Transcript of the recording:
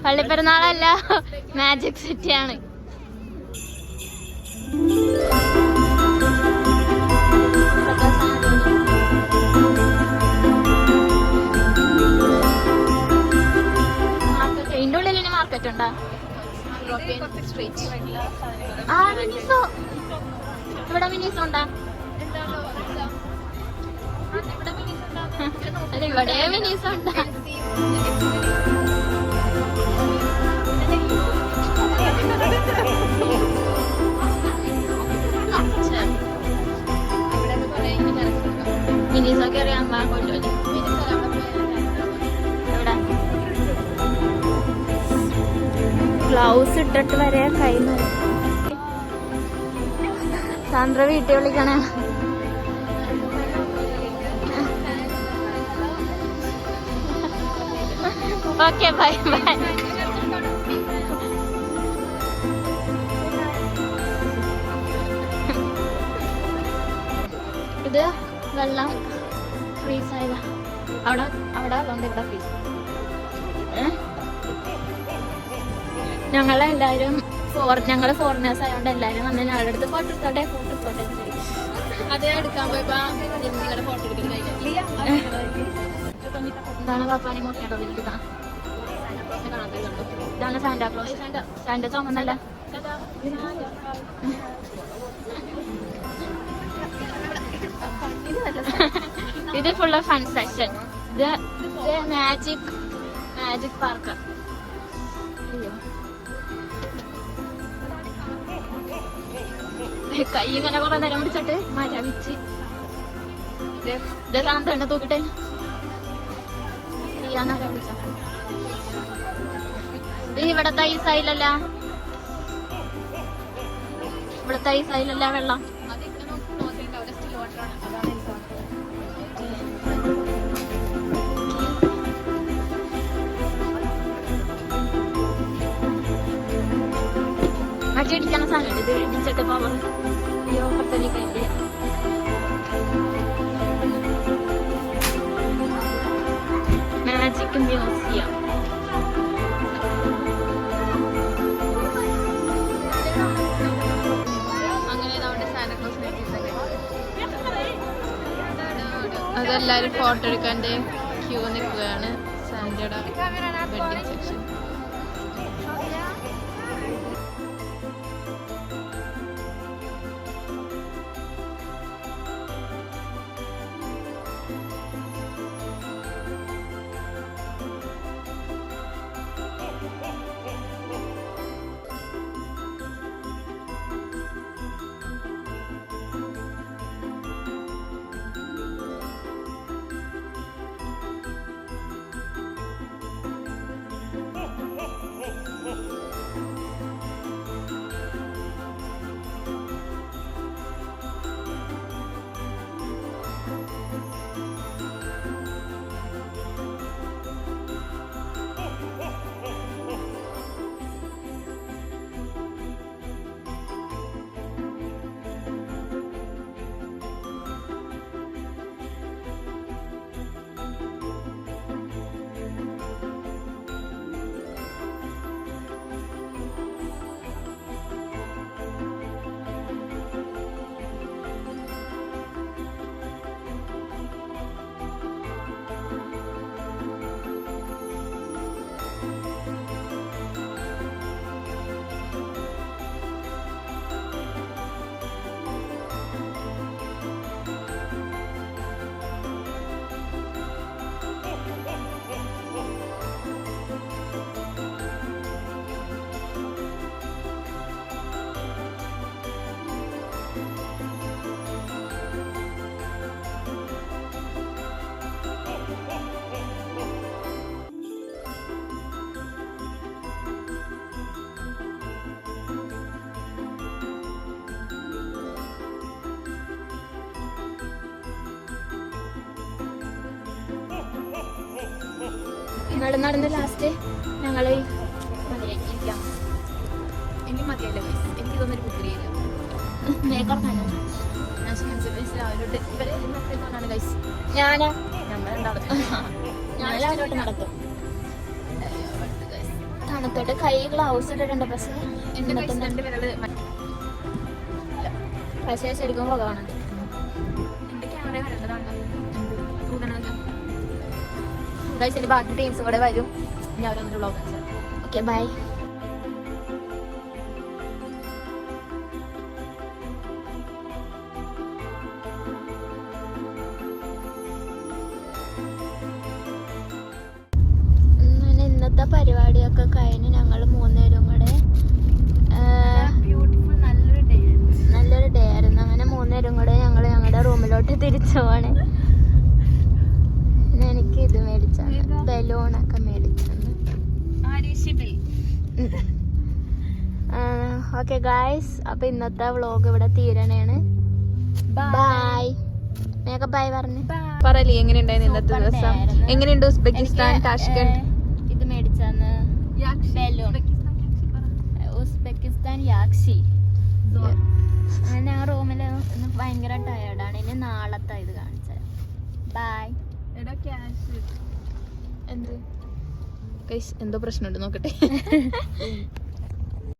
പള്ളിപ്പെരുന്നാളല്ല, magic city ആണ്. ഇതിന്റെ ഉള്ളിൽ മാർക്കറ്റ് ഉണ്ടോ? ആ മിനിസോ, ഇവിടെ മിനിസോ ഉണ്ടാ? അല്ല, ഇവിടെ മിനിസോ ഉണ്ടാ? മിനിസൊക്കെ അറിയാൻ കൊല്ലുമല്ലേ? ഗ്ലൗസ് ഇട്ടിട്ട് വരെ കൈ സാന്ദ്ര വീട്ടിൽ വിളിക്കണേ. Okay, bye bye. ഇത് വെള്ളം ഫ്രീസ് ആയതാ. അവിടെ അതുകൊണ്ട് ഇവിടെ ഫ്രീസ്. ഞങ്ങളെല്ലാവരും ഞങ്ങള് ഫോറിനേഴ്സ് ആയതുകൊണ്ട് എല്ലാവരും വന്ന് ഞങ്ങളുടെ അടുത്ത് ഫോട്ടോ എടുത്തോട്ടെ അത് എടുക്കാൻ പോയപ്പോ നിങ്ങളുടെ ഫോട്ടോ എടുക്കുന്നത് ഇതാണ് പാപ്പാനി മുട്ടയുടെ വിളിക്കുക. ഇതാണ് സാന്റാക്ലോസ്. സാന്റ ചുമന്നല്ല. ഇത് ഫുള്ള് ഫൺ സെക്ഷൻ. ഇത് മാജിക് പാർക്ക്. കൈ ഇങ്ങനെ കുറെ നേരം പിടിച്ചിട്ട് മരവിച്ച് ഇതെല്ലാം തന്നെ തൂക്കിട്ടെ ഇവിടത്തെ ഈ സൈലല്ല, ഇവിടത്തെ ഈ സൈലല്ല വെള്ളം. അടിയടിക്കാன സാധനം ഇത് ഇടിച്ചിട്ട് പവർ പത്തലിക്കല്ലേ. Magic museum. അങ്ങനെ നമ്മുടെ സാന്റാക്ലോസിനെ അതെല്ലാരും ഫോട്ടോ എടുക്കാൻ ക്യൂ നിൽക്കുകയാണ്. സാന്റയുടെ വെഡിങ് സെക്ഷൻ. നടന്ന് ലാസ്റ്റ് ഞങ്ങള് എനിക്ക് മതിയല്ലോ. എനിക്ക് തോന്നുന്നൊരു പുത്തിരിയില്ല. ഞാനാ നടത്തും. തണുത്തോട്ട് കൈ ഗ്ലൗസ് ഇട്ടിട്ടുണ്ട്. പക്ഷേ പക്ഷേ ശരിക്കും പോകാണ്. ബാക്കി ടീംസും കൂടെ വരും. ഇനി അവരൊന്നിട്ട് വ്ളോഗ്. Okay bye. ഇന്നത്തെ പരിപാടിയൊക്കെ കഴിഞ്ഞ് ഞങ്ങൾ 3 പേരും കൂടെ നല്ലൊരു ഡേ ആയിരുന്നു. അങ്ങനെ 3 പേരും കൂടെ ഞങ്ങൾ ഞങ്ങളുടെ റൂമിലോട്ട് തിരിച്ചു പോവാണ്. എനിക്ക് ഇത് മേടിച്ചാണ്, ബലൂണൊക്കെ മേടിച്ചാണ്. ഓക്കെ ഗായ്സ്, അപ്പൊ ഇന്നത്തെ വ്ളോഗ് ഇവിടെ തീരണേണ്. ബൈ. മേഘ ബൈ പറഞ്ഞു. പറയല്ലേ എങ്ങനെയുണ്ടായിരുന്നു ഇന്നത്തെ ദിവസം? എങ്ങനെയുണ്ട് ഉസ്ബെക്കിസ്ഥാൻ, താഷ്കന്റ്? ഇത് മേടിച്ചാന്ന് ബലൂൺ. ഉസ്ബെക്കിസ്ഥാൻ യാക്ഷി. അങ്ങനെ ആ റൂമിൽ ഇന്ന് ഭയങ്കര ടയേർഡാണ്. ഇനി നാളത്തെ ഇത് കാണിച്ചത്. ബൈ. എന്തോ പ്രശ്നമുണ്ട് നോക്കട്ടെ.